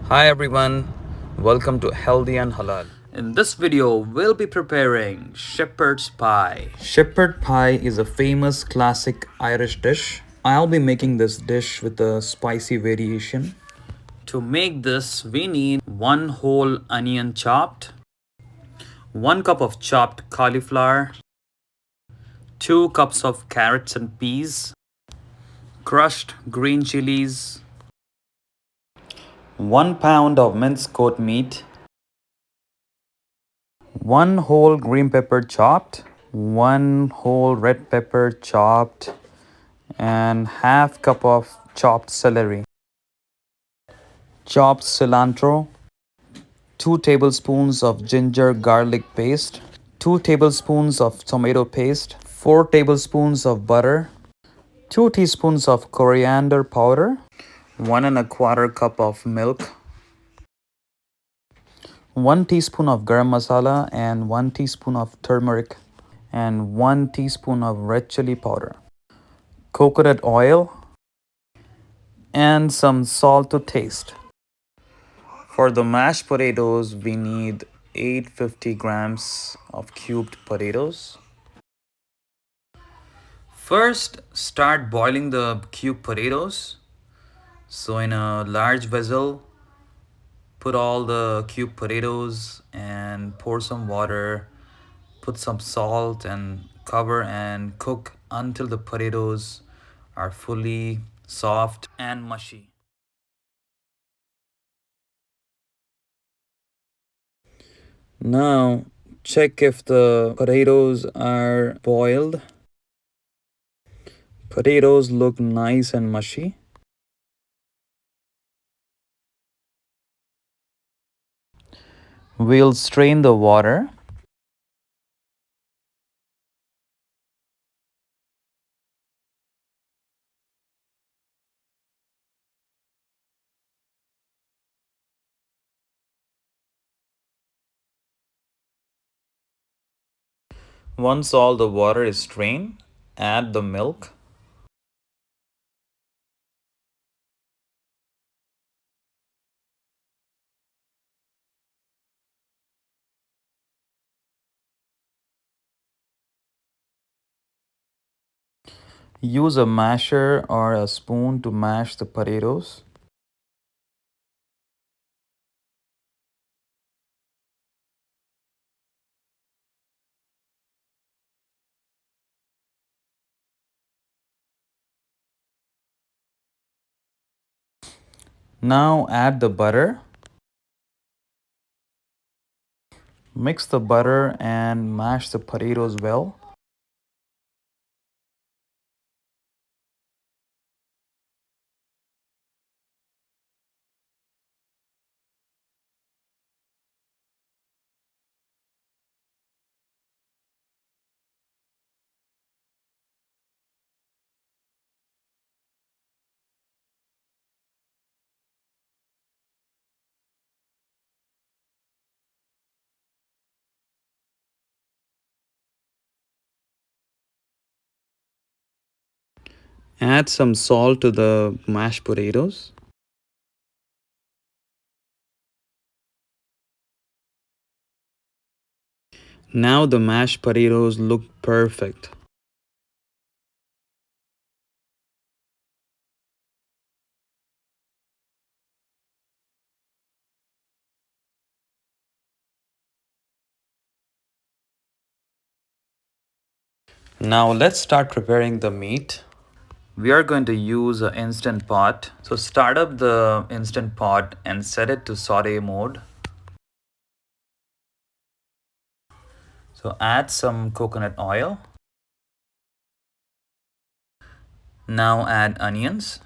Hi everyone, welcome to Healthy and Halal. In this video, we'll be preparing shepherd's pie. Shepherd pie is a famous classic Irish dish. I'll be making this dish with a spicy variation. To make this, we need 1 whole onion chopped, 1 cup of chopped cauliflower, 2 cups of carrots and peas, crushed green chilies, 1 pound of minced goat meat, 1 whole green pepper chopped, 1 whole red pepper chopped, and half cup of chopped celery, chopped cilantro, 2 tablespoons of ginger garlic paste, 2 tablespoons of tomato paste, 4 tablespoons of butter, 2 teaspoons of coriander powder, 1 and a quarter cup of milk, 1 teaspoon of garam masala and 1 teaspoon of turmeric and 1 teaspoon of red chili powder, coconut oil, and some salt to taste. For the mashed potatoes, we need 850 grams of cubed potatoes. First, start boiling the cubed potatoes. So in a large vessel, put all the cubed potatoes and pour some water, put some salt and cover and cook until the potatoes are fully soft and mushy. Now, check if the potatoes are boiled. Potatoes look nice and mushy. We'll strain the water. Once all the water is strained, add the milk. Use a masher or a spoon to mash the potatoes. Now add the butter. Mix the butter and mash the potatoes well. Add some salt to the mashed potatoes. Now the mashed potatoes look perfect. Now let's start preparing the meat. We are going to use an instant pot. So start up the instant pot and set it to saute mode. So add some coconut oil. Now add onions.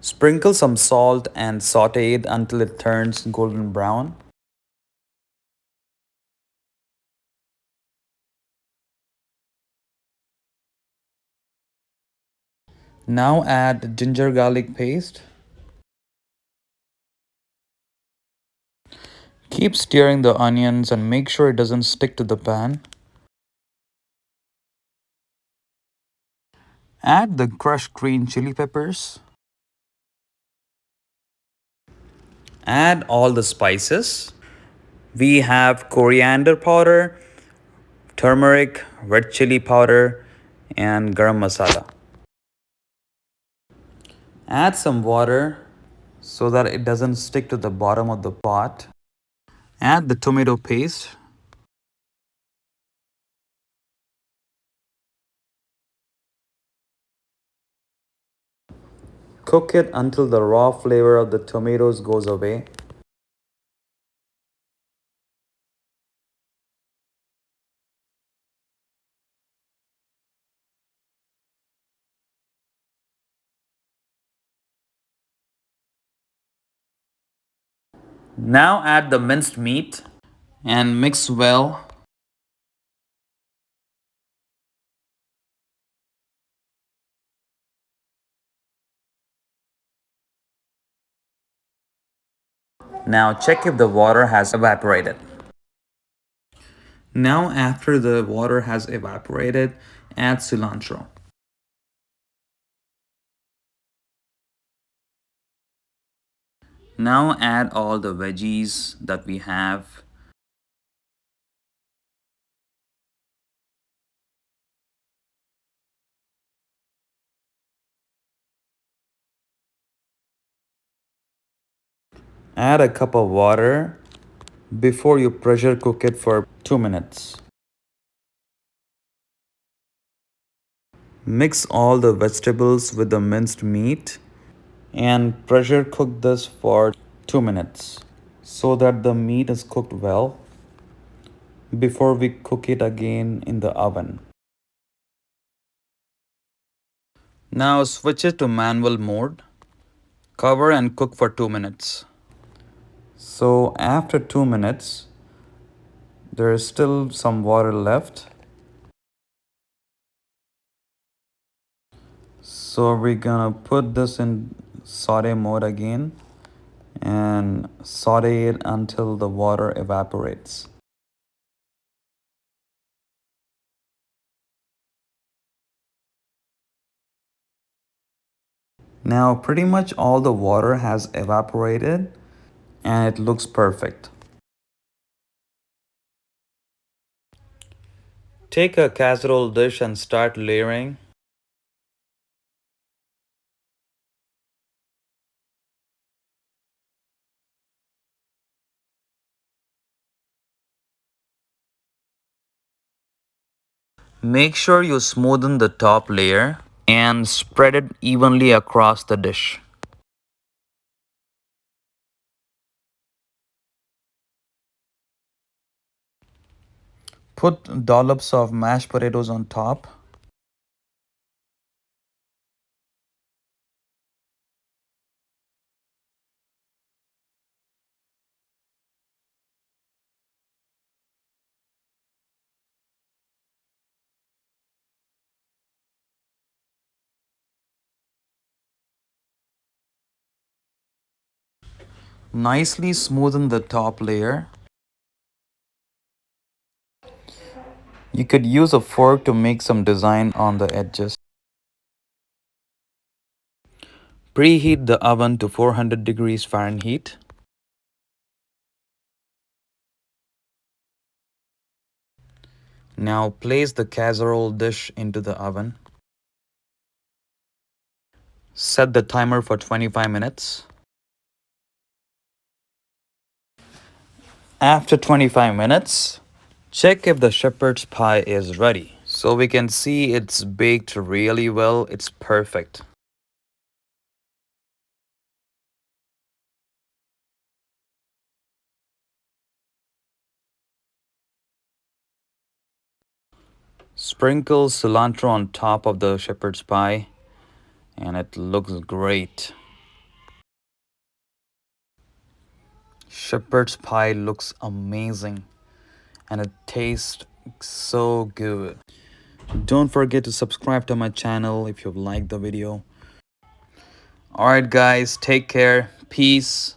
Sprinkle some salt and saute it until it turns golden brown. Now add ginger garlic paste. Keep stirring the onions and make sure it doesn't stick to the pan. Add the crushed green chili peppers. Add all the spices. We have coriander powder, turmeric, red chili powder, and garam masala. Add some water so that it doesn't stick to the bottom of the pot. Add the tomato paste. Cook it until the raw flavor of the tomatoes goes away. Now add the minced meat and mix well. Now check if the water has evaporated. Now after the water has evaporated, add cilantro. Now add all the veggies that we have. Add a cup of water before you pressure cook it for 2 minutes. Mix all the vegetables with the minced meat and pressure cook this for 2 minutes so that the meat is cooked well before we cook it again in the oven. Now switch it to manual mode. Cover and cook for 2 minutes. So after 2 minutes, there is still some water left. So we're gonna put this in saute mode again and saute it until the water evaporates. Now pretty much all the water has evaporated and it looks perfect. Take a casserole dish and start layering. Make sure you smoothen the top layer and spread it evenly across the dish. Put dollops of mashed potatoes on top. Nicely smoothen the top layer. You could use a fork to make some design on the edges. Preheat the oven to 400 degrees Fahrenheit. Now place the casserole dish into the oven. Set the timer for 25 minutes. After 25 minutes, check if the shepherd's pie is ready. So we can see it's baked really well. It's perfect. Sprinkle cilantro on top of the shepherd's pie and it looks great. Shepherd's pie looks amazing and it tastes so good. Don't forget to subscribe to my channel if you liked the video. Alright guys, take care. Peace.